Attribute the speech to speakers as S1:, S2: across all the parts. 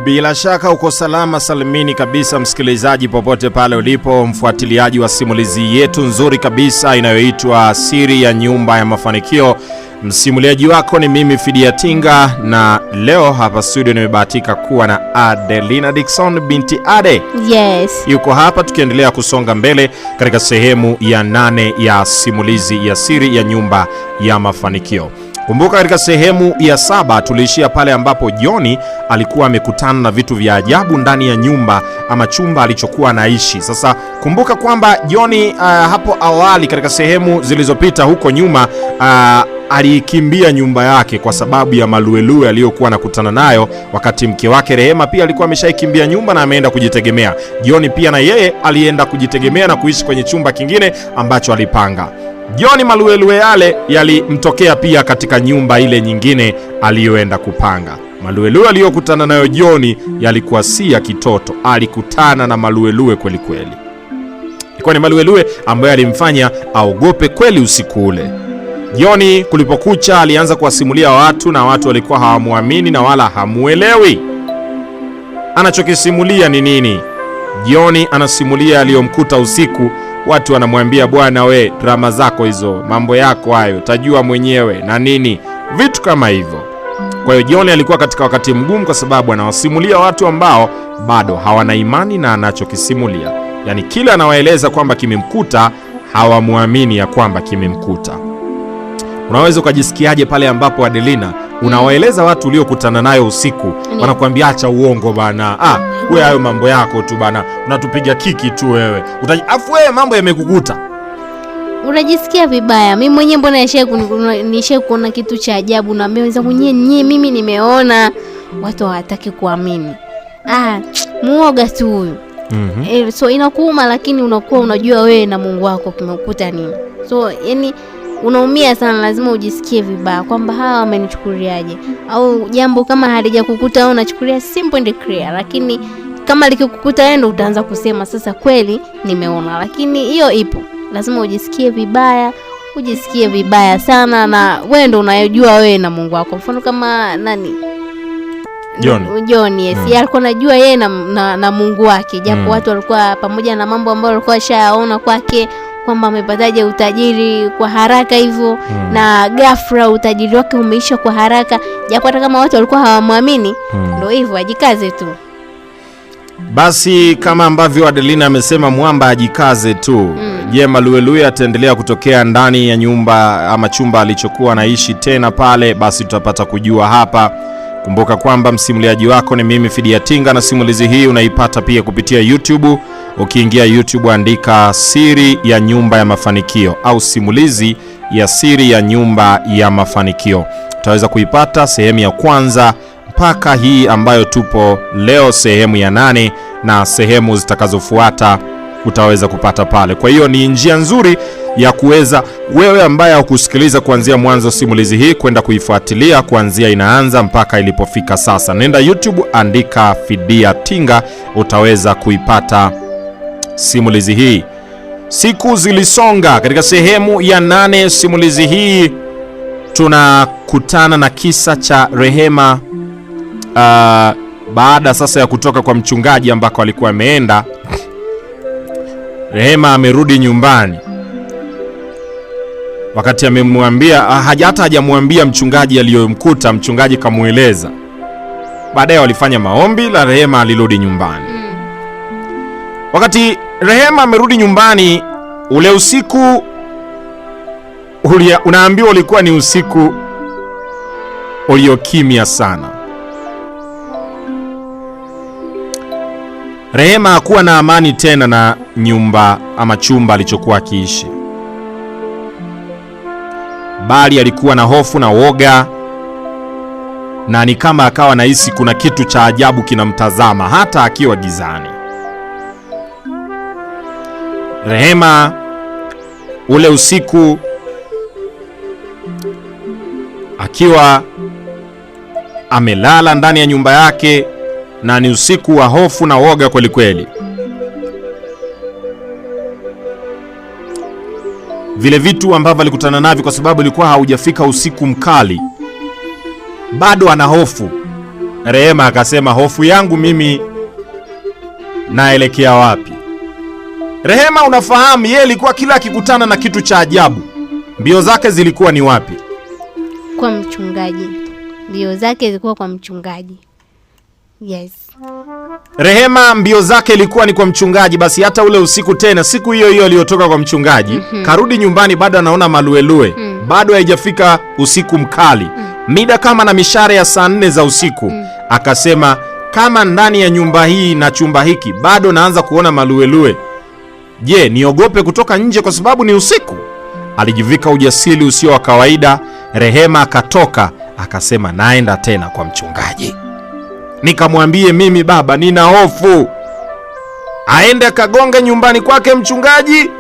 S1: Bila shaka uko salama salimini kabisa msikilizaji popote pale ulipo, mfuatiliaji wa simulizi yetu nzuri kabisa inayoitwa Siri ya Nyumba ya Mafanikio. Msimuliaji wako ni mimi Fidia Tinga, na leo hapa studio nimebahatika kuwa na Adelina Dickson binti Ade.
S2: Yes.
S1: Yuko hapa tukiendelea kusonga mbele katika sehemu ya 8 ya simulizi ya Siri ya Nyumba ya Mafanikio. Kumbuka katika sehemu ya 7 tuliishia pale ambapo Johnny alikuwa amekutana na vitu vya ajabu ndani ya nyumba ama chumba alichokuwa anaishi. Sasa kumbuka kwamba Johnny hapo awali katika sehemu zilizopita huko nyuma alikimbia nyumba yake kwa sababu ya maluelue aliyokuwa anakutana nayo, wakati mke wake Rehema pia alikuwa ameshaikimbia nyumba na ameenda kujitegemea. Johnny pia na yeye alienda kujitegemea na kuishi kwenye chumba kingine ambacho alipanga. Johnny maluelue yale yalimtokea pia katika nyumba ile nyingine aliyoenda kupanga. Maluelue aliyokutana nayo Johnny yalikuwa si ya kitoto, alikutana na maluelue kweli kweli. Ilikuwa ni maluelue ambaye alimfanya aogope kweli usiku ule. Johnny kulipokucha alianza kuwasimulia watu, na watu walikuwa hawamuamini na wala hamuelewi anachokisimulia ni nini. Johnny anasimulia aliyomkuta usiku. Watu wanamwambia, bwana we, drama zako hizo, mambo yako hayo, tajua mwenyewe na nini, vitu kama hivyo. Kwa hiyo Johnny alikuwa katika wakati mgumu kwa sababu anawasimulia watu ambao bado hawana imani na anachokisimulia. Yaani kila anawaeleza kwamba kimemkuta, hawamuamini ya kwamba kimemkuta. Unaweza ukajisikiaje pale ambapo Adelina unawaeleza watu uliokutana nayo usiku, wanakuambia acha uongo bana, wewe hayo mambo yako tu bana, unatupiga kiki tu wewe, afu wewe mambo yamekukuta,
S2: unajisikia vibaya. Mimi mwenyewe mbona nishe kuona kitu cha ajabu, na mimi nimeona, watu hawataki kuamini. Muoga tu huyu. So inakuuma, lakini unakuwa unajua wewe na Mungu wako kimekukuta nini. So yani unaumia sana, lazima ujisikie vibaya kwamba hawa wamenichukuliaje, au jambo kama halijakukuta wewe unachukulia simple and clear, lakini kama likikukuta wewe ndo utaanza kusema sasa kweli nimeona. Lakini hiyo ipo, lazima ujisikie vibaya sana, na wewe ndo unayojua wewe na Mungu wako. Mfano kama nani, Johnny, yes. Yeye alikuwa anajua yeye na Mungu wake, japo watu walikuwa pamoja na mambo ambayo walikuwa shayaona kwake kwamba amepataje utajiri kwa haraka hivyo, na ghafla utajiri wake umeisha kwa haraka, japo hata kama watu walikuwa hawamwamini. Ndio hivyo, ajikaze tu.
S1: Basi kama ambavyo Adelina amesema, mwamba ajikaze tu. Je, maluelue ataendelea kutokea ndani ya nyumba ama chumba alichokuwa anaishi tena pale? Basi tutapata kujua hapa. Kumbuka kwamba msimuliaji wako ni mimi Fidia Tinga, na simulizi hii unaipata pia kupitia YouTube. Ukiingia YouTube andika Siri ya Nyumba ya Mafanikio au simulizi ya Siri ya Nyumba ya Mafanikio, utaweza kuipata sehemu ya kwanza mpaka hii ambayo tupo leo, sehemu ya 8, na sehemu zitakazofuata utaweza kupata pale. Kwa hiyo ni njia nzuri ya kuweza wewe ambaye hukusikiliza kuanzia mwanzo simulizi hii kwenda kuifuatilia kuanzia inaanza mpaka ilipofika sasa. Nenda YouTube andika Fidia Tinga, utaweza kuipata simulizi hii. Siku zilisonga. Katika sehemu ya 8 simulizi hii tunakutana na kisa cha Rehema baada sasa ya kutoka kwa mchungaji ambako alikuwa ameenda. Rehema amerudi nyumbani. Wakati amemwambia, hata hajamwambia mchungaji aliyomkuta, mchungaji kamueleza. Baadaye walifanya maombi la Rehema alirudi nyumbani. Wakati Rehema amerudi nyumbani, ule usiku unaambiwa ulikuwa ni usiku uliokimya sana. Rehema hakuwa na amani tena na nyumba ama chumba alichokuwa akiishi, bali alikuwa na hofu na woga, na ni kama akawa nahisi kuna kitu cha ajabu kinamtazama hata akiwa gizani. Rehema ule usiku akiwa amelala ndani ya nyumba yake, na ni usiku wa hofu na woga kweli kweli. Vile vitu ambavyo alikutana navyo, kwa sababu ilikuwa haujafika usiku mkali, bado ana hofu Rehema akasema, hofu yangu mimi naelekea wapi? Rehema, unafahamu, yeye alikuwa kila akikutana na kitu cha ajabu, mbio zake zilikuwa ni wapi?
S2: Kwa mchungaji. Mbio zake zilikuwa kwa mchungaji. Yes.
S1: Rehema mbio zake ilikuwa ni kwa mchungaji. Basi hata ule usiku tena, siku hiyo hiyo aliyotoka kwa mchungaji, karudi nyumbani, bado anaona maluelue. Bado haijafika usiku mkali. Mida kama na mishare ya saa 4 za usiku. Akasema, kama ndani ya nyumba hii na chumba hiki bado naanza kuona maluelue, je, niogope kutoka nje kwa sababu ni usiku? Alijivika ujasiri usio wa kawaida. Rehema akatoka, akasema, naenda tena kwa mchungaji nikamwambie mimi baba nina hofu. Aende akagonge nyumbani kwake mchungaji,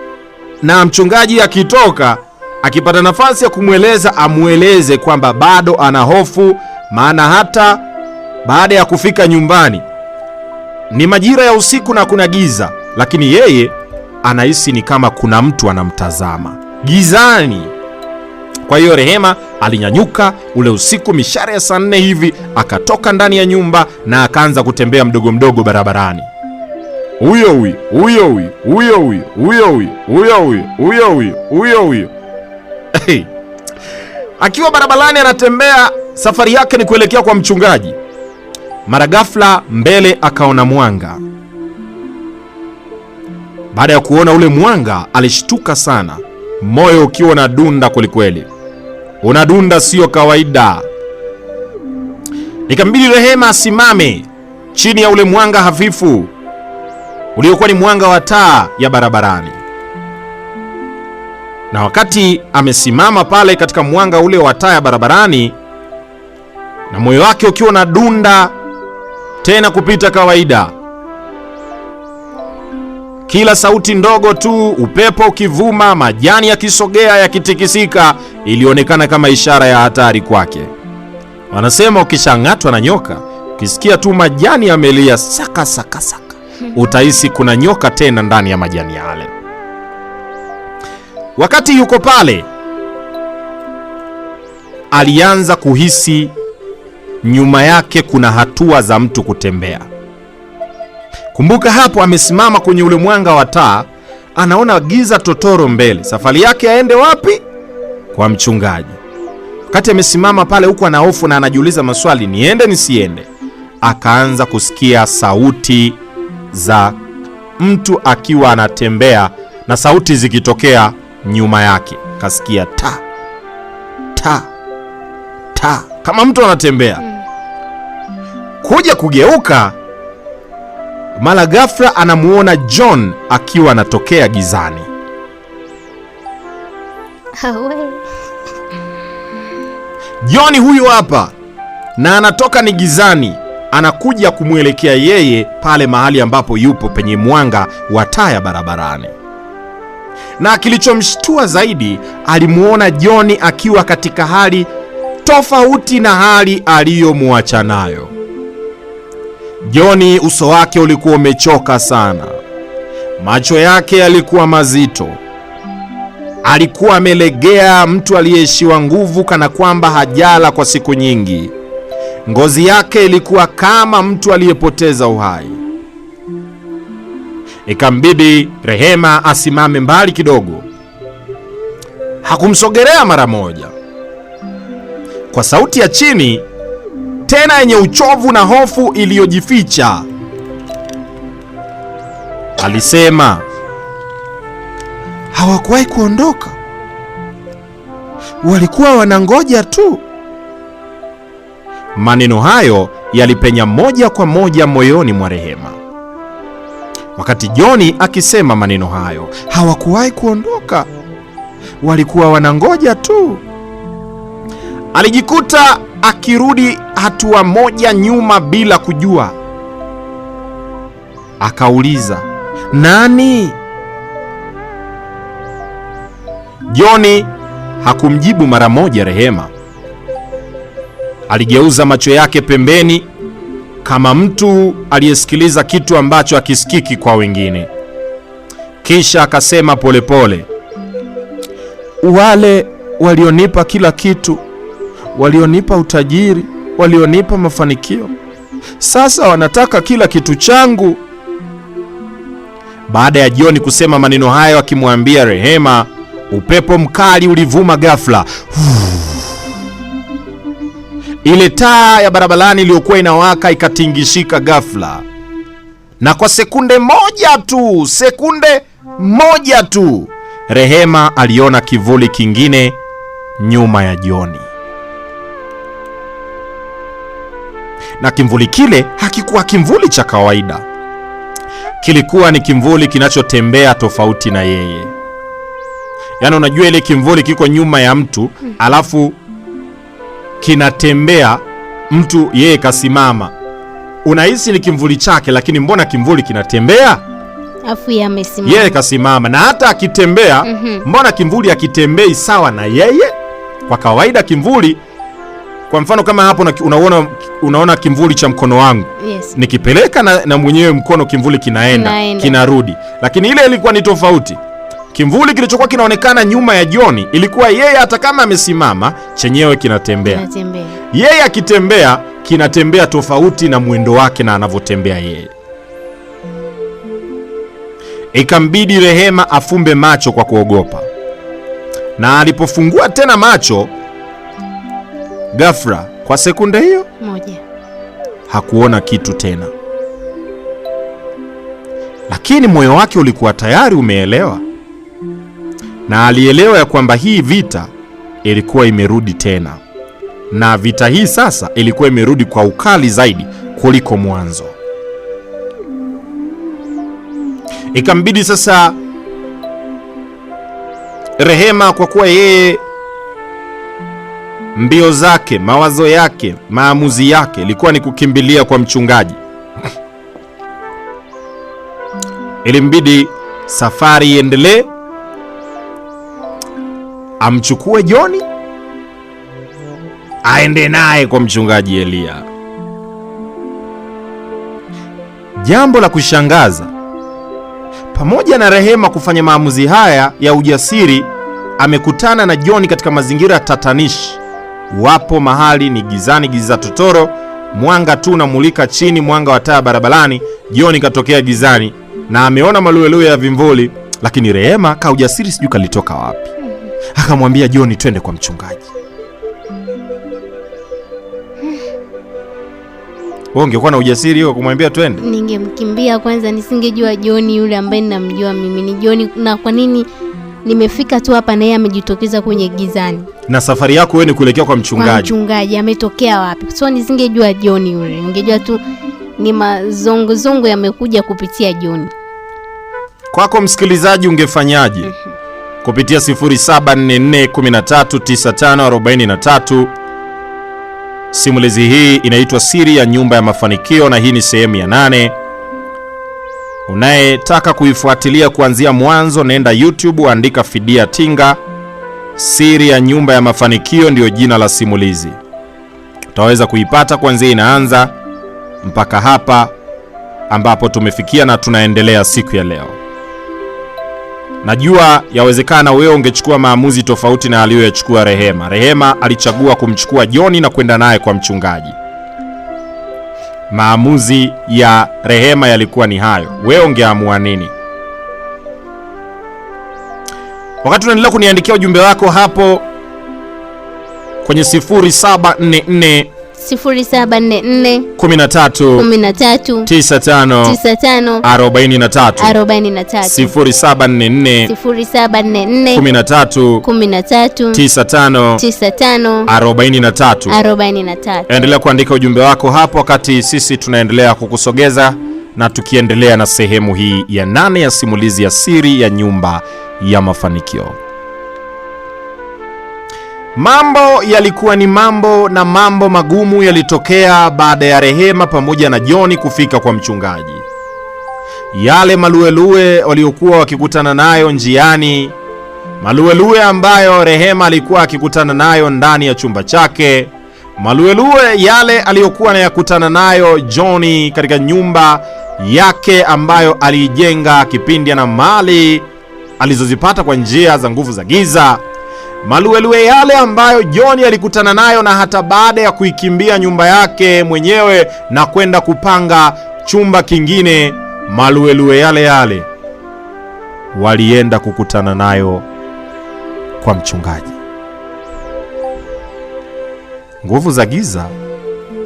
S1: na mchungaji akitoka, akipata nafasi ya kumweleza, amueleze kwamba bado ana hofu, maana hata baada ya kufika nyumbani ni majira ya usiku na kuna giza, lakini yeye anahisi ni kama kuna mtu anamtazama gizani. Kwa hiyo Rehema alinyanyuka ule usiku mishare ya saa 4 hivi, akatoka ndani ya nyumba na akaanza kutembea mdogo mdogo barabarani. Huyo huyo, huyo huyo, huyo huyo, huyo huyo, huyo huyo, huyo huyo, huyo huyo. Akiwa barabarani anatembea, safari yake ni kuelekea kwa mchungaji. Mara ghafla mbele akaona mwanga. Baada ya kuona ule mwanga alishtuka sana, moyo ukiwa unadunda kwelikweli. Unadunda sio kawaida. Ikambidi Rehema asimame chini ya ule mwanga hafifu uliokuwa ni mwanga wa taa ya barabarani. Na wakati amesimama pale katika mwanga ule wa taa ya barabarani, na moyo wake ukiwa unadunda tena kupita kawaida, kila sauti ndogo tu, upepo ukivuma, majani yakisogea, yakitikisika, ilionekana kama ishara ya hatari kwake. Wanasema ukishang'atwa na nyoka, ukisikia tu majani yamelia saka saka saka, utahisi kuna nyoka tena ndani ya majani yale. Wakati yuko pale, alianza kuhisi nyuma yake kuna hatua za mtu kutembea. Kumbuka hapo amesimama kwenye ule mwanga wa taa, anaona giza totoro mbele. Safari yake aende wapi? Kwa mchungaji. Wakati amesimama pale huko ana hofu na anajiuliza maswali, niende nisiende, akaanza kusikia sauti za mtu akiwa anatembea na sauti zikitokea nyuma yake. Kasikia ta ta ta kama mtu anatembea. Kuja kugeuka, mara ghafla anamuona John akiwa anatokea gizani. John huyu hapa, na anatoka ni gizani, anakuja kumwelekea yeye pale mahali ambapo yupo penye mwanga wa taa ya barabarani. Na kilichomshtua zaidi, alimuona John akiwa katika hali tofauti na hali aliyomwacha nayo. John uso wake ulikuwa umechoka sana. Macho yake yalikuwa mazito. Alikuwa amelegea, mtu aliyeishiwa nguvu, kana kwamba hajala kwa siku nyingi. Ngozi yake ilikuwa kama mtu aliyepoteza uhai. Ikambidi Rehema asimame mbali kidogo. Hakumsogelea mara moja. Kwa sauti ya chini tena yenye uchovu na hofu iliyojificha, alisema, hawakuwahi kuondoka, walikuwa wanangoja tu. Maneno hayo yalipenya moja kwa moja moyoni mwa Rehema. Wakati John akisema maneno hayo, hawakuwahi kuondoka, walikuwa wanangoja tu, alijikuta akirudi hatua moja nyuma bila kujua. Akauliza, nani? John hakumjibu mara moja Rehema. Aligeuza macho yake pembeni kama mtu aliyesikiliza kitu ambacho hakisikiki kwa wengine. Kisha akasema polepole, wale walionipa kila kitu, walionipa utajiri, walionipa mafanikio, sasa wanataka kila kitu changu. Baada ya John kusema maneno hayo akimwambia Rehema, upepo mkali ulivuma ghafla. Ile taa ya barabarani iliyokuwa inawaka ikatingishika ghafla, na kwa sekunde moja tu Rehema aliona kivuli kingine nyuma ya John. Na kimvuli kile hakikuwa kimvuli cha kawaida. Kilikuwa ni kimvuli kinachotembea tofauti na yeye. Yaani unajua ile kimvuli kiko nyuma ya mtu, alafu kinatembea, mtu yeye kasimama. Unahisi ni kimvuli chake, lakini mbona kimvuli kinatembea?
S2: Afu yeye amesimama.
S1: Yeye kasimama, na hata akitembea, mbona kimvuli akitembei sawa na yeye? Kwa kawaida kimvuli, kwa mfano kama hapo unaona kimvuli cha mkono wangu.
S2: Yes.
S1: Nikipeleka na mwenyewe mkono kimvuli kinaenda, kinarudi. Lakini ile ilikuwa ni tofauti. Kimvuli kilichokuwa kinaonekana nyuma ya John ilikuwa yeye hata kama amesimama, chenyewe kinatembea. Yeye akitembea, kinatembea tofauti na mwendo wake na anavyotembea yeye. Ikambidi Rehema afumbe macho kwa kuogopa. Na alipofungua tena macho, ghafla kwa sekunde hiyo
S2: moja
S1: hakuona kitu tena. Lakini moyo wake ulikuwa tayari umeelewa. Na alielewa ya kwamba hii vita ilikuwa imerudi tena. Na vita hii sasa ilikuwa imerudi kwa ukali zaidi kuliko mwanzo. Ikambidi sasa Rehema, kwa kuwa yeye mbio zake, mawazo yake, maamuzi yake ilikuwa ni kukimbilia kwa mchungaji, ilimbidi safari iendelee, amchukue John aende naye kwa mchungaji Elia. Jambo la kushangaza, pamoja na Rehema kufanya maamuzi haya ya ujasiri, amekutana na John katika mazingira tatanishi. Wapo mahali ni gizani, giza totoro, mwanga tu unamulika chini, mwanga wa taa barabarani. John katokea gizani na ameona maluelue ya vimvuli, lakini Rehema ka ujasiri sijui kalitoka wapi, akamwambia John, twende kwa mchungaji. Wewe ungekuwa na ujasiri huo kumwambia twende?
S2: Ningemkimbia kwanza, nisingejua John yule ambaye ninamjua mimi ni John, na kwa nini nimefika tu hapa na yeye amejitokeza kwenye gizani.
S1: Na safari yako wewe ni kuelekea kwa mchungaji. Kwa
S2: mchungaji ametokea wapi? So nisingejua John yule. Ningejua tu ni mazongozongo yamekuja kupitia John.
S1: Kwako msikilizaji ungefanyaje? Kupitia 0744139543. Simulizi hii inaitwa Siri ya Nyumba ya Mafanikio na hii ni sehemu ya 8. Unayetaka kuifuatilia kuanzia mwanzo, nenda YouTube, andika Fidia Tinga. Siri ya Nyumba ya Mafanikio ndio jina la simulizi. Utaweza kuipata kuanzia inaanza mpaka hapa ambapo tumefikia na tunaendelea siku ya leo. Najua yawezekana wewe ungechukua maamuzi tofauti na aliyoyachukua Rehema. Rehema alichagua kumchukua John na kwenda naye kwa mchungaji. Maamuzi ya Rehema yalikuwa ni hayo. Wewe ungeamua nini? Wakati unaendelea kuniandikia ujumbe wako hapo kwenye 0744
S2: 0744
S1: 13
S2: 95
S1: 43 0744 13 95 43. Endelea kuandika ujumbe wako hapo wakati sisi tunaendelea kukusogeza na tukiendelea na sehemu hii ya 8 ya simulizi ya Siri ya Nyumba ya Mafanikio. Mambo yalikuwa ni mambo, na mambo magumu yalitokea baada ya Rehema pamoja na John kufika kwa mchungaji. Yale maluelue waliokuwa wakikutana nayo njiani, maluelue ambayo Rehema alikuwa akikutana nayo ndani ya chumba chake, maluelue yale aliyokuwa anayakutana nayo John katika nyumba yake ambayo alijenga kipindi na mali alizozipata kwa njia za nguvu za giza, maluelue yale ambayo John alikutana nayo, na hata baada ya kuikimbia nyumba yake mwenyewe na kwenda kupanga chumba kingine, maluelue yale yale walienda kukutana nayo kwa mchungaji. Nguvu za giza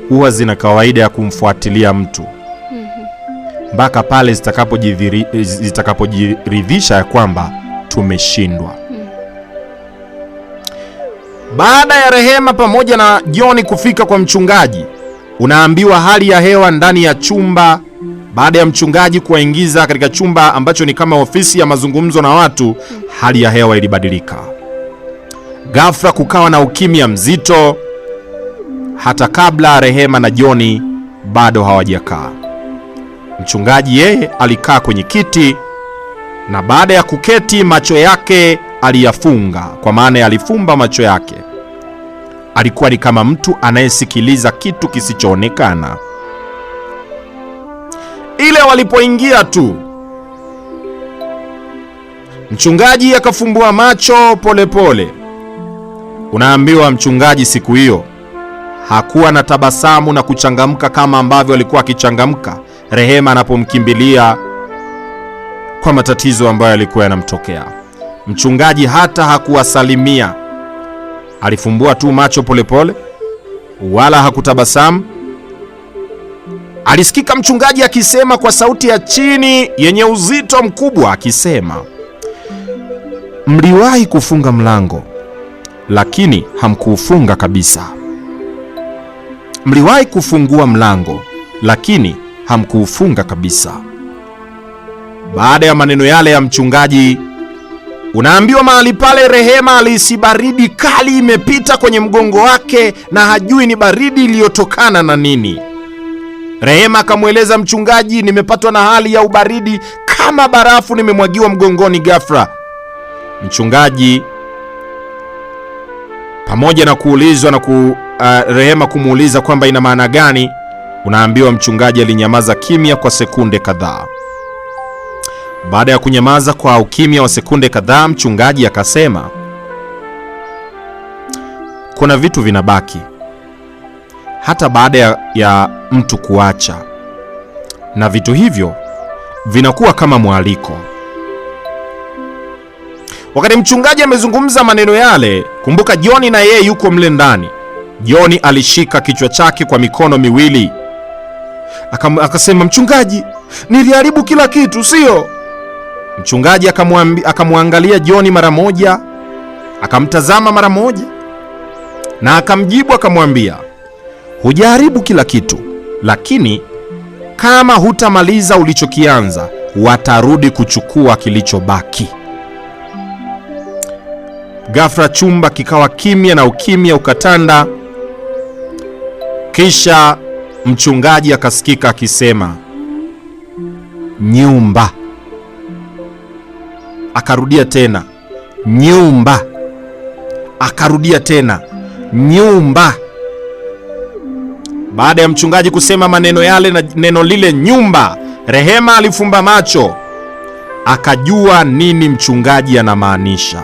S1: huwa zina kawaida ya kumfuatilia mtu mpaka pale zitakapojiridhisha ya kwamba tumeshindwa. Baada ya Rehema pamoja na John kufika kwa mchungaji, unaambiwa hali ya hewa ndani ya chumba, baada ya mchungaji kuwaingiza katika chumba ambacho ni kama ofisi ya mazungumzo na watu, hali ya hewa ilibadilika. Ghafla kukawa na ukimya mzito, hata kabla Rehema na John bado hawajakaa. Mchungaji yeye alikaa kwenye kiti, na baada ya kuketi macho yake aliyafunga, kwa maana alifumba macho yake. Alikuwa ni kama mtu anayesikiliza kitu kisichoonekana. Ile walipoingia tu, mchungaji akafumbua macho polepole. Unaambiwa mchungaji siku hiyo hakuwa na tabasamu na kuchangamka kama ambavyo alikuwa akichangamka Rehema anapomkimbilia kwa matatizo ambayo yalikuwa yanamtokea. Mchungaji hata hakuwasalimia, alifumbua tu macho polepole, wala hakutabasamu. Alisikika mchungaji akisema kwa sauti ya chini yenye uzito mkubwa, akisema, mliwahi kufunga mlango lakini hamkuufunga kabisa. Mliwahi kufungua mlango lakini hamkuufunga kabisa. Baada ya maneno yale ya mchungaji, unaambiwa mahali pale Rehema alihisi baridi kali imepita kwenye mgongo wake, na hajui ni baridi iliyotokana na nini. Rehema akamweleza mchungaji, nimepatwa na hali ya ubaridi kama barafu nimemwagiwa mgongoni ghafla. Mchungaji pamoja na kuulizwa na Rehema kumuuliza kwamba ina maana gani, unaambiwa mchungaji alinyamaza kimya kwa sekunde kadhaa. Baada ya kunyamaza kwa ukimya wa sekunde kadhaa, mchungaji akasema, kuna vitu vinabaki hata baada ya mtu kuacha, na vitu hivyo vinakuwa kama mwaliko. Wakati mchungaji amezungumza maneno yale, kumbuka John na yeye yuko mle ndani. John alishika kichwa chake kwa mikono miwili, akasema, mchungaji, niliharibu kila kitu, sio? Mchungaji akamwangalia John mara moja, akamtazama mara moja, na akamjibu akamwambia, hujaharibu kila kitu, lakini kama hutamaliza ulichokianza, watarudi kuchukua kilichobaki. Ghafla chumba kikawa kimya na ukimya ukatanda. Kisha mchungaji akasikika akisema, nyumba. Akarudia tena, nyumba. Akarudia tena, nyumba. Baada ya mchungaji kusema maneno yale na neno lile nyumba, Rehema alifumba macho, akajua nini mchungaji anamaanisha.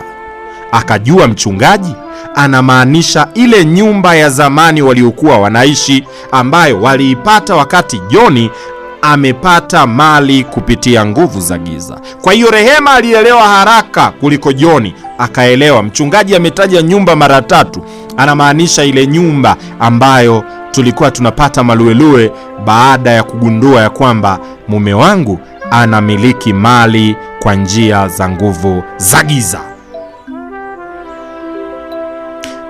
S1: Akajua mchungaji anamaanisha ile nyumba ya zamani waliokuwa wanaishi, ambayo waliipata wakati John amepata mali kupitia nguvu za giza. Kwa hiyo Rehema alielewa haraka kuliko John. Akaelewa mchungaji ametaja nyumba mara 3, anamaanisha ile nyumba ambayo tulikuwa tunapata maluelue baada ya kugundua ya kwamba mume wangu anamiliki mali kwa njia za nguvu za giza.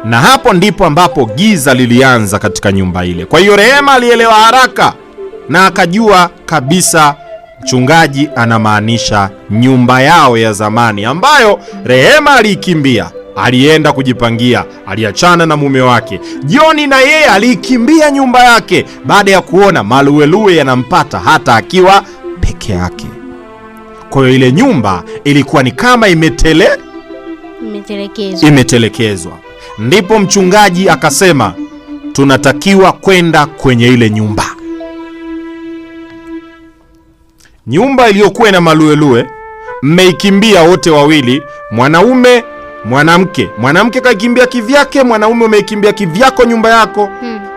S1: Na hapo ndipo ambapo giza lilianza katika nyumba ile. Kwa hiyo Rehema alielewa haraka na akajua kabisa mchungaji anamaanisha nyumba yao ya zamani, ambayo Rehema aliikimbia, alienda kujipangia, aliachana na mume wake. John na yeye aliikimbia nyumba yake baada ya kuona maluelue yanampata hata akiwa peke yake. Kwa hiyo ile nyumba ilikuwa ni kama imetelekezwa. Ndipo mchungaji akasema, tunatakiwa kwenda kwenye ile nyumba. Nyumba iliyokuwa na maluelue, mmeikimbia wote wawili, mwanaume Mwanamke kaikimbia kivyake, mwanaume umeikimbia kivyako nyumba yako.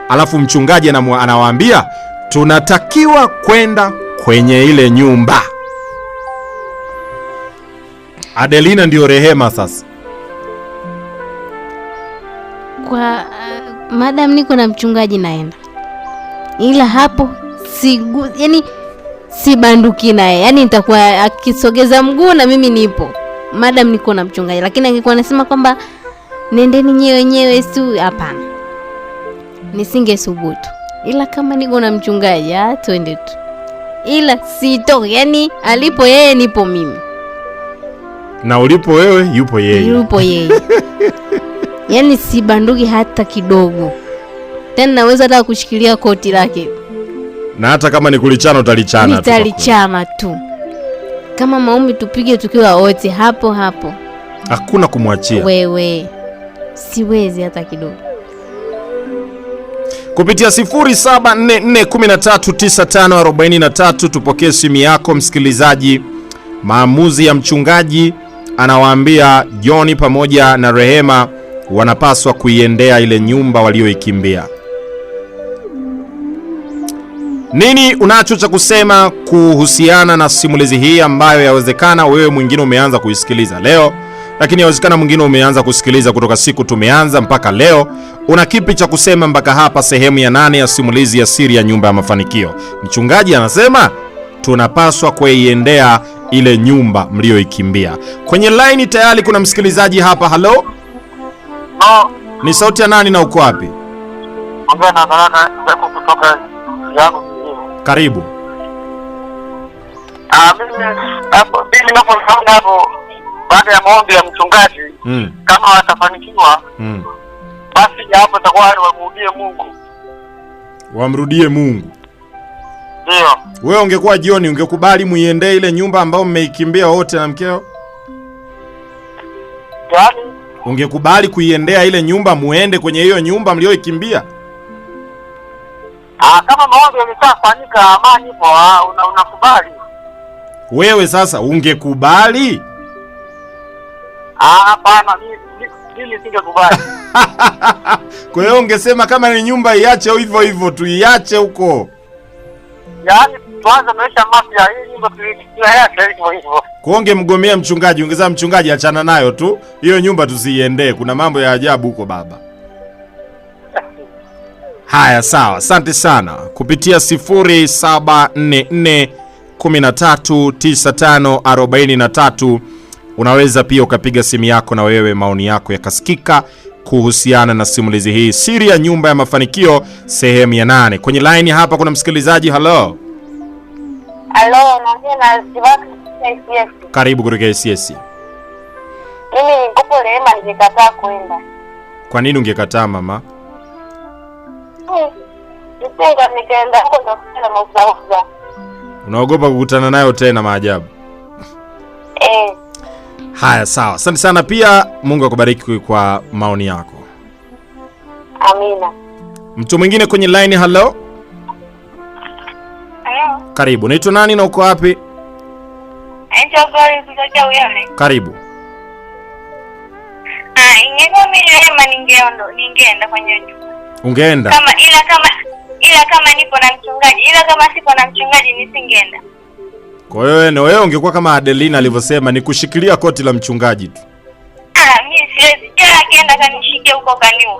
S1: Alafu mchungaji anawaambia tunatakiwa kwenda kwenye ile nyumba. Adelina ndio Rehema sasa.
S2: Kwa madam niko na mchungaji naenda. Ila hapo yani sibanduki naye. Yaani nitakuwa akisogeza mguu na mimi nipo. Madam niko na mchungaji, lakini angekuwa anasema kwamba nendeni nyewe wenyewe tu, hapana. Nisingesubutu. Ila kama niko na mchungaji, twende tu. Ila sitoki, yani alipo yeye nipo mimi.
S1: Na ulipo wewe yupo yeye.
S2: Yupo yeye. Yaani sibanduki hata kidogo. Tena naweza hata kushikilia koti lake.
S1: Na hata kama ni kulichana utalichana tu.
S2: Nitalichana tu. Kama maombi tupige tukiwa wote hapo hapo.
S1: Hakuna kumwachia.
S2: Wewe. Siwezi hata kidogo.
S1: Kupitia 0744139543 tupokee simu yako msikilizaji. Maamuzi ya mchungaji, anawaambia John pamoja na Rehema wanapaswa kuiendea ile nyumba walioikimbia. Nini unacho cha kusema kuhusiana na simulizi hii ambayo yawezekana wewe mwingine umeanza kuisikiliza leo, lakini yawezekana mwingine umeanza kusikiliza kutoka siku tumeanza mpaka leo? Una kipi cha kusema mpaka hapa sehemu ya 8 ya simulizi ya siri ya nyumba ya mafanikio? Mchungaji anasema tunapaswa kuiendea ile nyumba mlioikimbia. Kwenye line tayari kuna msikilizaji hapa. Hello? Ni sauti ya nani na uko wapi?
S3: Ongea na Baraka zako kutoka yangu.
S1: Karibu.
S3: Mimi hapo ninapoona hapo baada ya maombi ya mchungaji, kama watafanikiwa, basi hapo itakuwa wamrudie Mungu.
S1: Wamrudie Mungu.
S3: Ndio.
S1: Wewe ungekuwa John, ungekubali muiendee ile nyumba ambayo mmeikimbia wote na mkeo?
S3: Yaani
S1: ungekubali kuiendea ile nyumba, muende kwenye hiyo nyumba mlioikimbia?
S3: Kama maombi yameshafanyika, amani ipo, unakubali.
S1: Wewe sasa ungekubali?
S3: Hapana, mimi singekubali.
S1: Kwa hiyo ungesema kama ni nyumba iache hivyo hivyo tu, iache huko.
S3: Yaani tuanze maisha mapya, hii nyumba tuiache hivyo hivyo.
S1: Kwa ungemgomea mchungaji, ungezaa mchungaji achana nayo tu, hiyo nyumba tusiiendee, kuna mambo ya ajabu huko baba. Haya, sawa, asante sana. Kupitia 0744139543 unaweza pia ukapiga simu yako na wewe maoni yako yakasikika kuhusiana na simulizi hii siri ya nyumba ya mafanikio sehemu ya 8. Kwenye line hapa kuna msikilizaji. Hello.
S4: Hello, naongea na Sivaka SCS.
S1: Karibu kutoka SCS.
S4: Mimi nikopo Rehema, ningekataa kwenda.
S1: Kwa nini ungekataa mama?
S4: Nikaenda huko nitakuta na mauzauza.
S1: Unaogopa kukutana nayo tena maajabu? Haya, sawa. Asante sana pia, Mungu akubariki kwa maoni yako.
S4: Amina.
S1: Mtu mwingine kwenye line. Hello.
S4: Hello.
S1: Karibu. Naitwa nani na uko wapi?
S4: Gori kutoka Uyole.
S1: Karibu.
S4: Ingekuwa mimi Rehema ningeenda kwenye nyumba.
S1: Ungeenda?
S4: Ila kama nipo na mchungaji, ila kama sipo na mchungaji nisingeenda.
S1: Kwa hiyo na wewe ungekuwa kama Adelina alivyosema, ni kushikilia koti la mchungaji tu.
S4: Mimi siwezi. Kila akienda kanishike huko kaniu.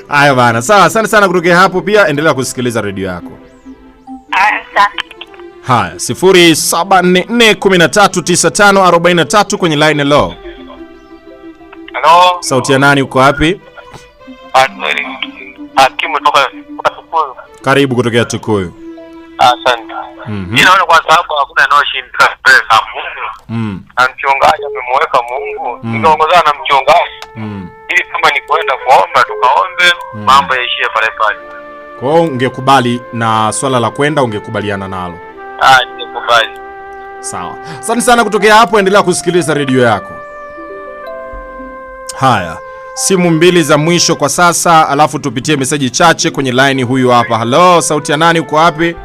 S1: Haya bana, sawa. Asante sana kutoka hapo, pia endelea kusikiliza redio yako.
S4: Sawa.
S1: Haya, 0744139543 kwenye line. Hello.
S3: Hello.
S1: Sauti ya nani, uko wapi?
S3: Hakimu toka Tukuyu.
S1: Karibu kutokea Tukuyu.
S3: Asante. Naona kwa sababu hakuna anayoshinda mbele za Mungu. Na mchungaji amemweka Mungu. Ningeongozana na mchungaji. Ili kama ni kwenda kuomba tukaombe, mambo yaishie pale pale.
S1: Kwa hiyo ungekubali na swala la kwenda, ungekubaliana nalo?
S3: Ningekubali.
S1: Sawa. Asante sana kutokea hapo, endelea kusikiliza redio yako. Haya, simu mbili za mwisho kwa sasa, alafu tupitie meseji chache kwenye line. Huyu hapa. Hello, sauti ya nani, uko wapi?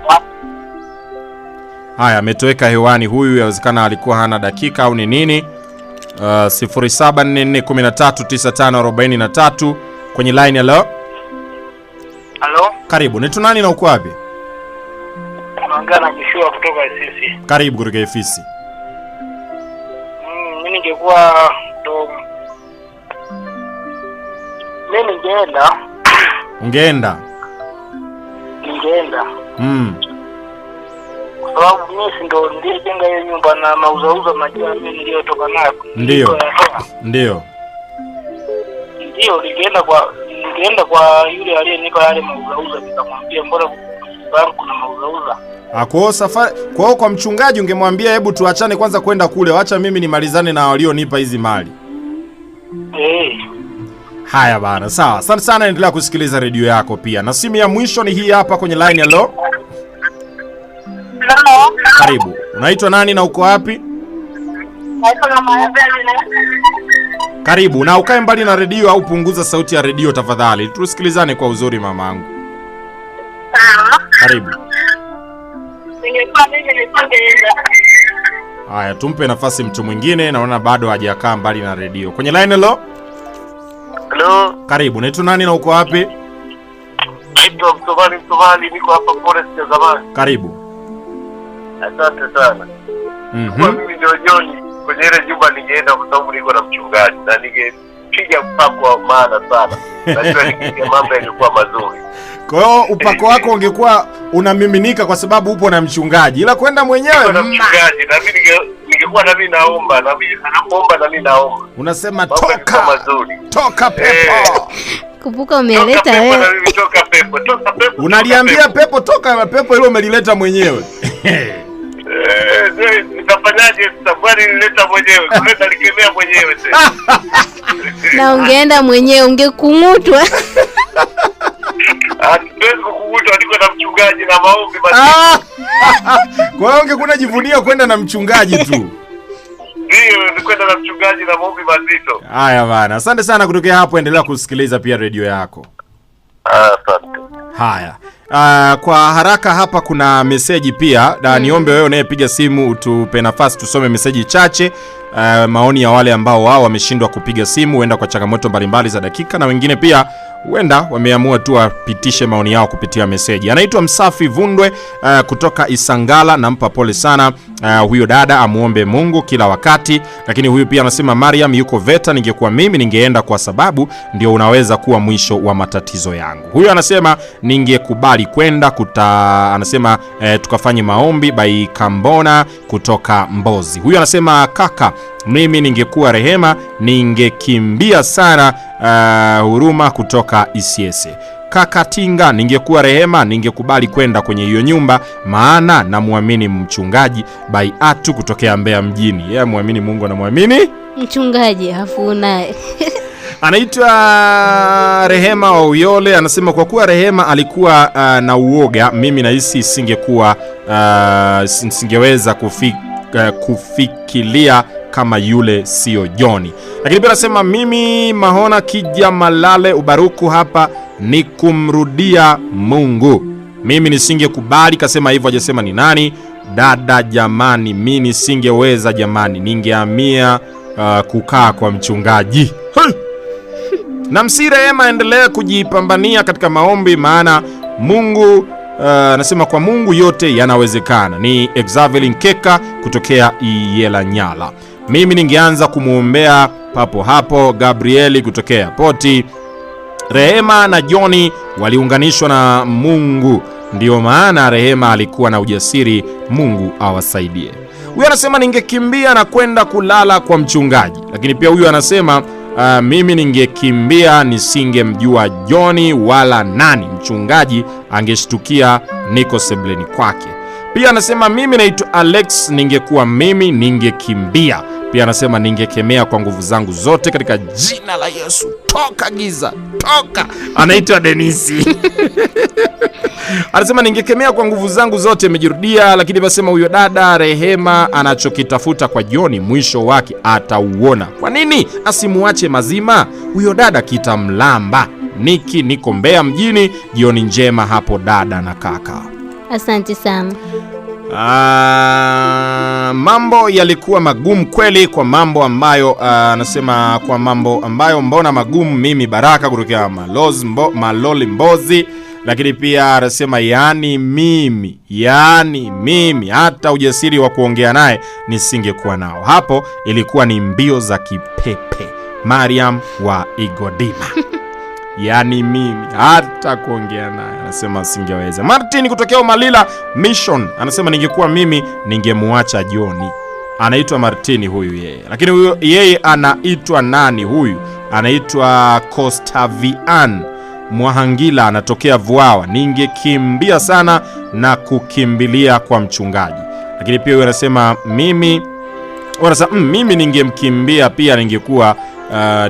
S1: Haya, ametoweka hewani huyu, yawezekana alikuwa hana dakika au ni nini. 0744139543 kwenye line. Hello.
S3: Halo.
S1: Karibu. Ni nani na uko wapi?
S3: Naongea na Joshua kutoka Ifisi.
S1: Karibu kutoka Ifisi.
S3: Mimi ningekuwa ndo mimi ningeenda.
S1: Ungeenda?
S3: Ningeenda. Kwa sababu mimi ndo nilijenga hiyo nyumba na mauzauza majua mimi niliyotoka nayo.
S1: Ndio. Ndio.
S3: Ndio ningeenda kwa yule aliyenipa yale mauzauza, nikamwambia mbona bado kuna mauzauza.
S1: Kwa safari kwa mchungaji ungemwambia hebu tuachane kwanza kwenda kule, acha mimi nimalizane na walionipa hizi mali. Haya bana, sawa. Asante sana, endelea kusikiliza redio yako pia. Na simu ya mwisho ni hii hapa kwenye line. Hello.
S4: Hello.
S1: Karibu. Unaitwa nani na uko wapi?
S4: Naitwa Mama Evelyn.
S1: Karibu. Na ukae mbali na redio au punguza sauti ya redio tafadhali. Tusikilizane kwa uzuri mamangu.
S4: Sawa.
S1: Karibu.
S4: Ningekuwa mimi nisingeenda.
S1: Haya, tumpe nafasi mtu mwingine, naona bado hajakaa mbali na redio. Kwenye line. Hello.
S3: Hello.
S1: Karibu. Unaitwa nani na uko wapi?
S3: Naitwa Msomali, niko hapa Forest ya Zamani.
S1: Karibu.
S3: Asante sana. Kwa mimi ndio John, kwenye ile jumba ningeenda kwa sababu niko na mchungaji na ningepiga mpako wa maana sana. Najua nikipiga mambo yalikuwa mazuri.
S1: Kwa hiyo upako wako ungekuwa unamiminika kwa sababu upo na mchungaji. Ila kwenda mwenyewe
S3: na mchungaji na mimi ningekuwa na mimi naomba na mimi anaomba na mimi naomba.
S1: Unasema toka mazuri. Toka pepo.
S2: Kupuka umeleta wewe.
S3: Toka pepo.
S1: Unaliambia pepo toka, na pepo hilo umelileta mwenyewe.
S3: Nitafanyaje? Safari nilileta mwenyewe. Kuleta likemea mwenyewe sasa.
S2: Na ungeenda mwenyewe ungekungutwa.
S3: Hatuwezi kukungutwa, niko na mchungaji na maombi basi.
S1: Kwa hiyo ungekuna jivunia kwenda na mchungaji tu.
S3: Ndio, nikwenda na mchungaji na maombi mazito.
S1: Haya bana. Asante sana kutokea hapo, endelea kusikiliza pia redio yako.
S3: Asante.
S1: Haya. Kwa haraka hapa kuna meseji pia. Niombe wewe unayepiga simu utupe nafasi tusome meseji chache. Maoni ya wale ambao wao wameshindwa kupiga simu, huenda kwa changamoto mbalimbali za dakika, na wengine pia huenda wameamua tu wapitishe maoni yao kupitia meseji. Anaitwa Msafi Vundwe kutoka Isangala, nampa pole sana huyo dada, amuombe Mungu kila wakati. Lakini huyu pia anasema Mariam yuko VETA, ningekuwa mimi ningeenda kwa sababu ndio unaweza kuwa mwisho wa matatizo yangu. Huyu anasema ningekubali kwenda anasema tukafanye maombi by Kambona kutoka Mbozi. Huyu anasema kaka, mimi ningekuwa Rehema ningekimbia sana. Huruma kutoka Isiese. Kaka Tinga, ningekuwa Rehema ningekubali kwenda kwenye hiyo nyumba, maana namuamini mchungaji by Atu kutokea Mbeya mjini. Yeye muamini Mungu na muamini
S2: mchungaji hafu naye.
S1: Anaitwa Rehema wa Uyole, anasema kwa kuwa Rehema alikuwa na uoga, mimi nahisi singeweza kufikiria kama yule sio Johnny. Lakini pia anasema mimi Mahona Kija Malale Ubaruku hapa ni kumrudia Mungu. Mimi nisingekubali, kasema hivyo, hajasema ni nani. Dada jamani, mimi nisingeweza jamani, ningehamia kukaa kwa mchungaji. Na Rehema endelea kujipambania katika maombi, maana Mungu anasema kwa Mungu yote yanawezekana. Ni Exavelin Keka kutokea Iyela Nyala. Mimi ningeanza kumuombea papo hapo. Gabrieli kutokea Poti. Rehema na Johnny waliunganishwa na Mungu, ndio maana Rehema alikuwa na ujasiri. Mungu awasaidie. Huyu anasema ningekimbia na kwenda kulala kwa mchungaji. Lakini pia huyu anasema mimi ningekimbia nisingemjua Johnny wala nani. Mchungaji angeshtukia niko sebleni kwake. Pia anasema mimi naitwa Alex, ningekuwa mimi ningekimbia. Pia anasema ningekemea kwa nguvu zangu zote katika jina la Yesu. Toka giza, toka. Anaitwa Denisi. Anasema ningekemea kwa nguvu zangu zote, imejirudia. Lakini anasema huyo dada Rehema anachokitafuta kwa Johnny mwisho wake atauona. Kwa nini asimuache mazima? Huyo dada kitamlamba. Niko Mbeya mjini. Jioni njema hapo dada na kaka.
S2: Asante sana.
S1: Mambo yalikuwa magumu kweli, kwa mambo ambayo anasema kwa mambo ambayo mbona magumu mimi Baraka kutokea Maloli Mbozi. Lakini pia anasema yani mimi hata ujasiri wa kuongea naye nisingekuwa nao. Hapo ilikuwa ni mbio za kipepe. Mariam wa Igodima. Yani mimi hata kuongea naye anasema singeweza. Martin kutokea Umalila Mission anasema ningekuwa mimi ningemuacha Joni. Anaitwa Martini huyu yeye. Lakini huyu yeye anaitwa nani huyu? Anaitwa Costavian Mwahangila, anatokea Vuawa. Ningekimbia sana na kukimbilia kwa mchungaji. Lakini pia huyu anasema mimi ningemkimbia pia, ningekuwa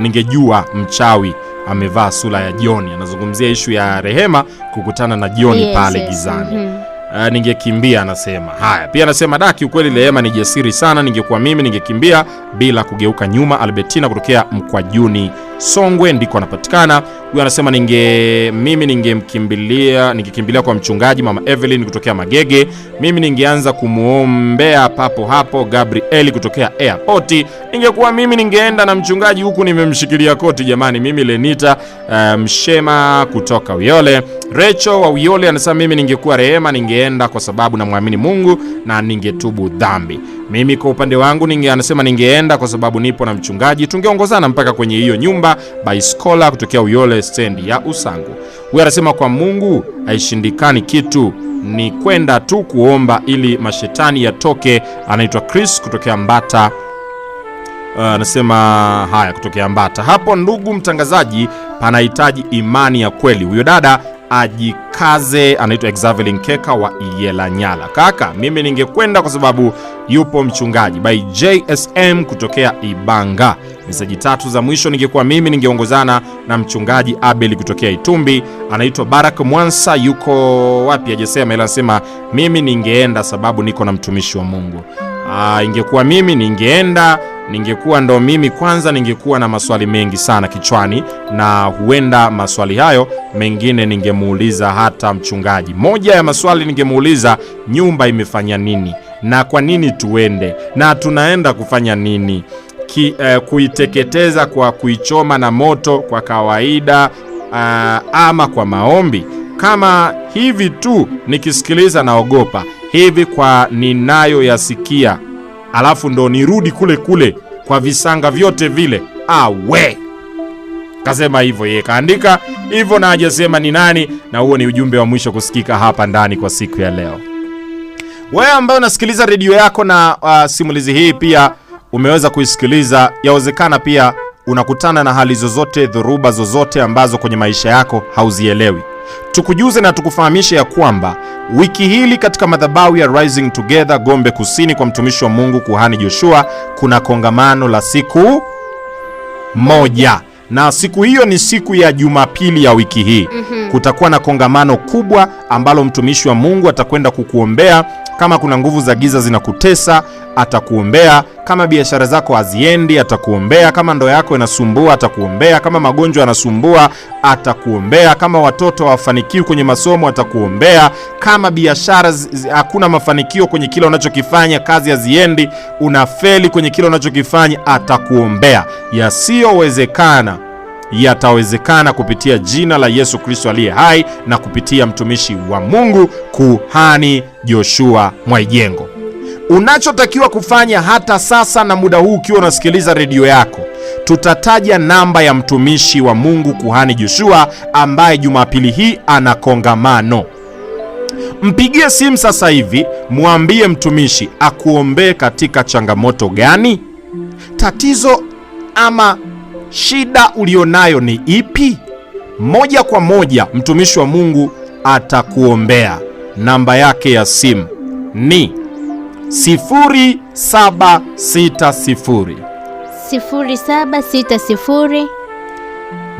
S1: ningejua mchawi amevaa sura ya Joni. Anazungumzia ishu ya Rehema kukutana na Joni pale gizani. Ningekimbia anasema. Haya, pia anasema daki ukweli Rehema ni jasiri sana, ningekuwa mimi ningekimbia bila kugeuka nyuma. Albertina kutokea Mkwajuni Songwe ndiko anapatikana. Huyu anasema mimi ningekimbilia kwa mchungaji. Mama Evelyn kutokea Magege, mimi ningeanza kumuombea papo hapo. Gabriel kutokea Airport, ningekuwa mimi ningeenda na mchungaji huku nimemshikilia koti jamani. Mimi Lenita Mshema kutoka Uyole. Recho wa Uyole anasema mimi ningekuwa Rehema ningeenda kwa sababu namwamini Mungu na ningetubu dhambi. Mimi kwa upande wangu anasema ningeenda kwa sababu nipo na mchungaji, tungeongozana mpaka kwenye hiyo nyumba. Baiskola kutokea Uyole stendi ya Usangu. Huyu anasema kwa Mungu haishindikani kitu, ni kwenda tu kuomba ili mashetani yatoke. Anaitwa Chris kutokea Mbata. Anasema haya kutokea Mbata. Hapo ndugu mtangazaji, panahitaji imani ya kweli. Huyo dada ajikaze. Anaitwa Exavelin Keka wa Iyelanyala. Kaka, mimi ningekwenda kwa sababu yupo mchungaji. By JSM kutokea Ibanga. Meseji 3 za mwisho, ningekuwa mimi ningeongozana na mchungaji Abel kutokea Itumbi. Anaitwa Barak Mwansa, yuko wapi hajasema, ila anasema mimi ningeenda sababu niko na mtumishi wa Mungu. Ingekuwa mimi ningeenda, ningekuwa ndo mimi kwanza, ningekuwa na maswali mengi sana kichwani, na huenda maswali hayo mengine ningemuuliza hata mchungaji. Moja ya maswali ningemuuliza, nyumba imefanya nini na kwa nini tuende na tunaenda kufanya nini? Kuiteketeza kwa kuichoma na moto kwa kawaida ama kwa maombi? Kama hivi tu nikisikiliza naogopa, hivi kwa ninayo yasikia alafu ndo nirudi kule kule kwa visanga vyote vile? Kasema hivyo yeye, kaandika hivyo na hajasema ni nani. Na huo ni ujumbe wa mwisho kusikika hapa ndani kwa siku ya leo. Wewe ambaye unasikiliza redio yako na simulizi hii pia umeweza kuisikiliza, yawezekana pia unakutana na hali zozote, dhoruba zozote ambazo kwenye maisha yako hauzielewi. Tukujuze na tukufahamishe ya kwamba wiki hili katika madhabahu ya Rising Together Gombe Kusini kwa mtumishi wa Mungu Kuhani Joshua kuna kongamano la siku moja, na siku hiyo ni siku ya Jumapili ya wiki hii. Kutakuwa na kongamano kubwa ambalo mtumishi wa Mungu atakwenda kukuombea. Kama kuna nguvu za giza zinakutesa, atakuombea. Kama biashara zako haziendi, atakuombea. Kama ndoa yako inasumbua, atakuombea. Kama magonjwa yanasumbua, atakuombea. Kama watoto hawafanikiwi kwenye masomo, atakuombea. Kama biashara hakuna mafanikio kwenye kile unachokifanya, kazi haziendi, unafeli kwenye kile unachokifanya, atakuombea. Yasiyowezekana yatawezekana kupitia jina la Yesu Kristo aliye hai na kupitia mtumishi wa Mungu Kuhani Joshua Mwaijengo. Unachotakiwa kufanya hata sasa na muda huu ukiwa unasikiliza redio yako, tutataja namba ya mtumishi wa Mungu Kuhani Joshua ambaye Jumapili hii ana kongamano. Mpigie simu sasa hivi, muambie mtumishi akuombee katika changamoto gani, tatizo ama shida ulionayo ni ipi. Moja kwa moja mtumishi wa Mungu atakuombea. Namba yake ya simu ni 0760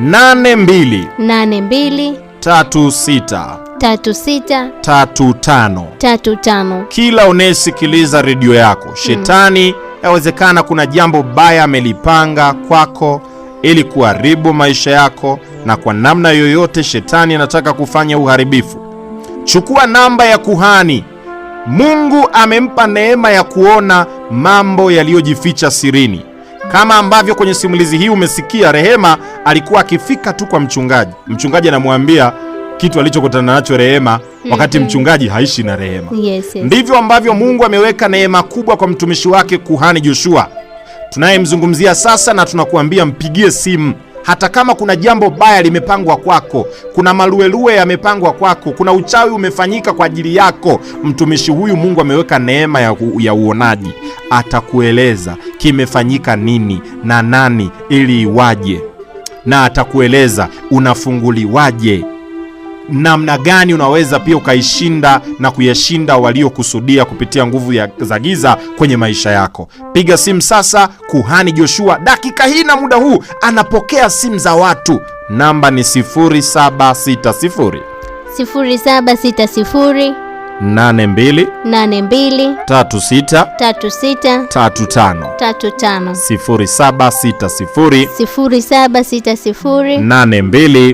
S1: 82 36 35. Kila unayesikiliza redio yako, shetani yawezekana kuna jambo baya amelipanga kwako ili kuharibu maisha yako, na kwa namna yoyote shetani anataka kufanya uharibifu. Chukua namba ya kuhani, Mungu amempa neema ya kuona mambo yaliyojificha sirini. Kama ambavyo kwenye simulizi hii umesikia, Rehema alikuwa akifika tu kwa mchungaji. Mchungaji anamwambia kitu alichokutana nacho Rehema wakati mchungaji haishi na Rehema.
S2: Yes.
S1: Ndivyo ambavyo Mungu ameweka neema kubwa kwa mtumishi wake Kuhani Joshua tunayemzungumzia sasa, na tunakuambia mpigie simu. Hata kama kuna jambo baya limepangwa kwako, kuna maluelue yamepangwa kwako, kuna uchawi umefanyika kwa ajili yako, mtumishi huyu Mungu ameweka neema ya uonaji. Atakueleza kimefanyika nini na nani ili iwaje, na atakueleza unafunguliwaje, namna gani unaweza pia ukaishinda na kuyashinda waliokusudia kupitia nguvu za giza kwenye maisha yako. Piga simu sasa. Kuhani Joshua dakika hii na muda huu anapokea simu za watu. Namba ni 0760 82 36 35 0760 82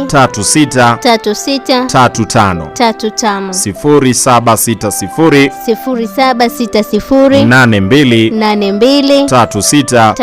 S1: 36 35 0760 82 36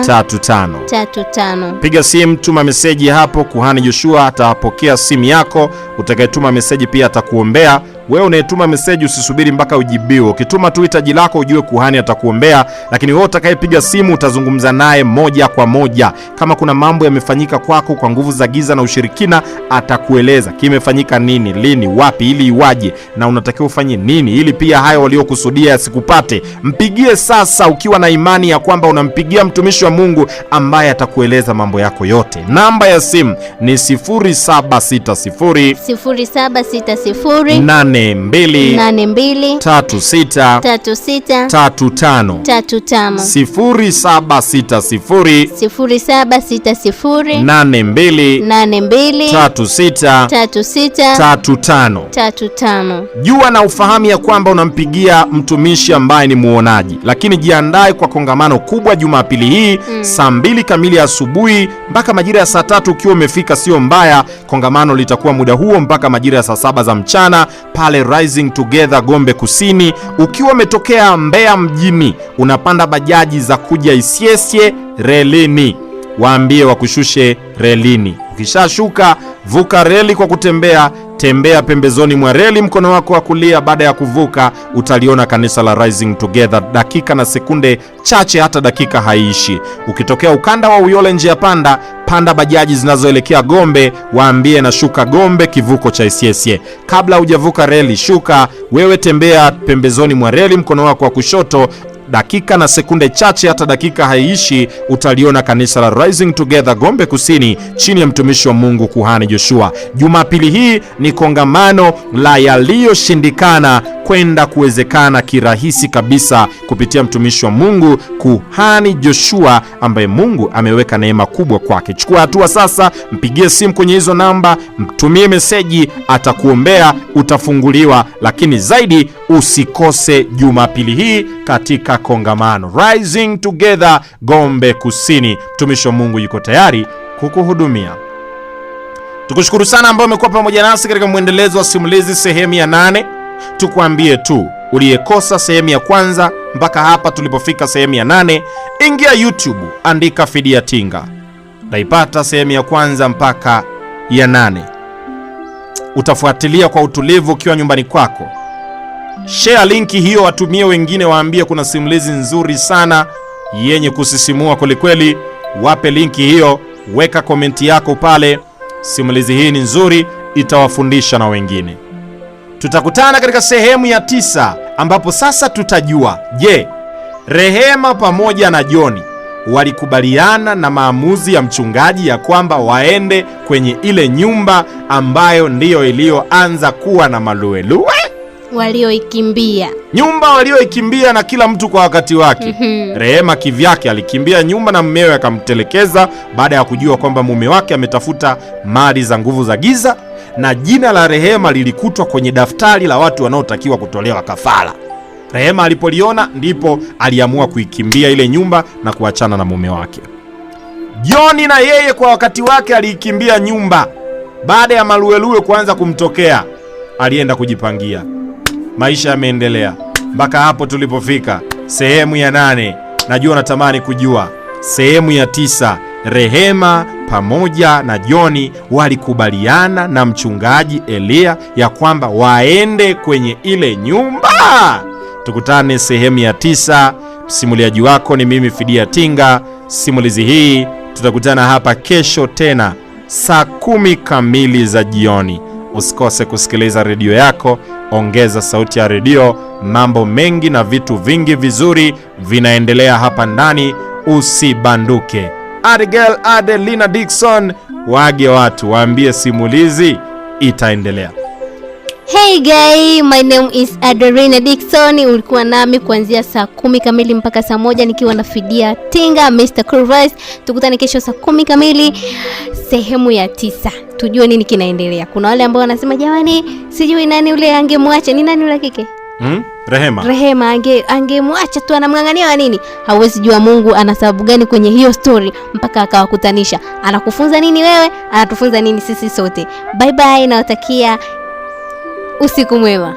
S1: 35. Piga simu, tuma meseji hapo. Kuhani Joshua atapokea simu yako. Utakayetuma meseji pia atakuombea. Wewe unayetuma meseji usisubiri mpaka ujibiwe. Ukituma tu hitaji lako ujue kuhani atakuombea, lakini wewe utakayepiga simu utazungumza naye moja kwa moja. Kama kuna mambo yamefanyika kwako kwa nguvu za giza na ushirikina, atakueleza kimefanyika nini, lini, wapi, ili iwaje, na unatakiwa ufanye nini ili pia hayo waliokusudia yasikupate. Mpigie sasa ukiwa na imani ya kwamba unampigia mtumishi wa Mungu ambaye atakueleza mambo yako yote. Namba ya simu ni 0760 82 36 35 0760 82 36 35. Jua na ufahamu ya kwamba unampigia mtumishi ambaye ni muonaji, lakini jiandae kwa kongamano kubwa Jumapili hii saa 2 kamili asubuhi mpaka majira ya saa 3 ukiwa umefika sio mbaya. Kongamano litakuwa muda huo mpaka majira ya saa 7 za mchana pale Rising Together Gombe Kusini. Ukiwa umetokea Mbeya mjini unapanda bajaji za kuja Isyesye relini, waambie wakushushe relini. Ukishashuka vuka reli kwa kutembea, tembea pembezoni mwa reli mkono wako wa kulia. Baada ya kuvuka utaliona kanisa la Rising Together. Dakika na sekunde chache, hata dakika haiishi. Ukitokea ukanda wa Uyole njia panda, panda bajaji zinazoelekea Gombe, waambie na shuka Gombe kivuko cha Isyesye. Kabla hujavuka reli shuka, wewe tembea pembezoni mwa reli mkono wako wa kushoto. Dakika na sekunde chache, hata dakika haiishi, utaliona kanisa la Rising Together Gombe Kusini chini ya mtumishi wa Mungu Kuhani Joshua. Jumapili hii ni kongamano la yaliyoshindikana kwenda kuwezekana kirahisi kabisa kupitia mtumishi wa Mungu Kuhani Joshua ambaye Mungu ameweka neema kubwa kwake. Chukua hatua sasa, mpigie simu kwenye hizo namba, mtumie meseji, atakuombea, utafunguliwa. Lakini zaidi usikose Jumapili hii katika kongamano Rising Together Gombe Kusini. Mtumishi wa Mungu yuko tayari kukuhudumia. Tukushukuru sana ambao umekuwa pamoja nasi katika mwendelezo wa simulizi sehemu ya 8. Tukuambie tu uliyekosa sehemu ya kwanza mpaka hapa tulipofika sehemu ya 8, ingia YouTube, andika Fidia Tinga, utaipata sehemu ya kwanza mpaka ya 8. Utafuatilia kwa utulivu ukiwa nyumbani kwako. Share linki hiyo, watumie wengine, waambie kuna simulizi nzuri sana yenye kusisimua kwelikweli. Wape linki hiyo, weka komenti yako pale, simulizi hii ni nzuri, itawafundisha na wengine. Tutakutana katika sehemu ya 9 ambapo sasa tutajua, je, Rehema pamoja na Joni walikubaliana na maamuzi ya mchungaji ya kwamba waende kwenye ile nyumba ambayo ndiyo iliyoanza kuwa na maluelue
S2: walioikimbia,
S1: nyumba walioikimbia, na kila mtu kwa wakati wake. Rehema kivyake alikimbia nyumba na mumewe akamtelekeza baada ya kujua kwamba mume wake ametafuta mali za nguvu za giza, na jina la Rehema lilikutwa kwenye daftari la watu wanaotakiwa kutolewa kafara. Rehema alipoliona ndipo aliamua kuikimbia ile nyumba na kuachana na mume wake. Joni na yeye kwa wakati wake aliikimbia nyumba baada ya maluelue kuanza kumtokea, alienda kujipangia. maisha yameendelea mpaka hapo tulipofika sehemu ya 8. Najua natamani kujua sehemu ya 9. Rehema pamoja na Joni walikubaliana na mchungaji Elia ya kwamba waende kwenye ile nyumba. Tukutane sehemu ya 9. Msimuliaji wako ni mimi Fidia Tinga. Simulizi hii tutakutana hapa kesho tena saa 10 kamili za jioni. Usikose kusikiliza redio yako, ongeza sauti ya redio. Mambo mengi na vitu vingi vizuri vinaendelea hapa ndani, usibanduke. Abigail Adelina Dickson, waage watu, waambie simulizi itaendelea.
S2: Hey guys, my name is Adelina Dickson. Ulikuwa nami kuanzia saa 10 kamili mpaka saa 1 nikiwa na Fidia Tinga, Mr. Curvis. Tukutane kesho saa 10 kamili sehemu ya 9. Tujue nini kinaendelea. Kuna wale ambao wanasema jamani, sijui nani ule angemwacha. Ni nani ule kike? Rehema angemwacha tu, anamngangania nini? Hauwezi jua Mungu ana sababu gani kwenye hiyo story mpaka akawakutanisha. Anakufunza nini wewe? Anatufunza nini sisi sote? Bye bye, nawatakia usiku mwema.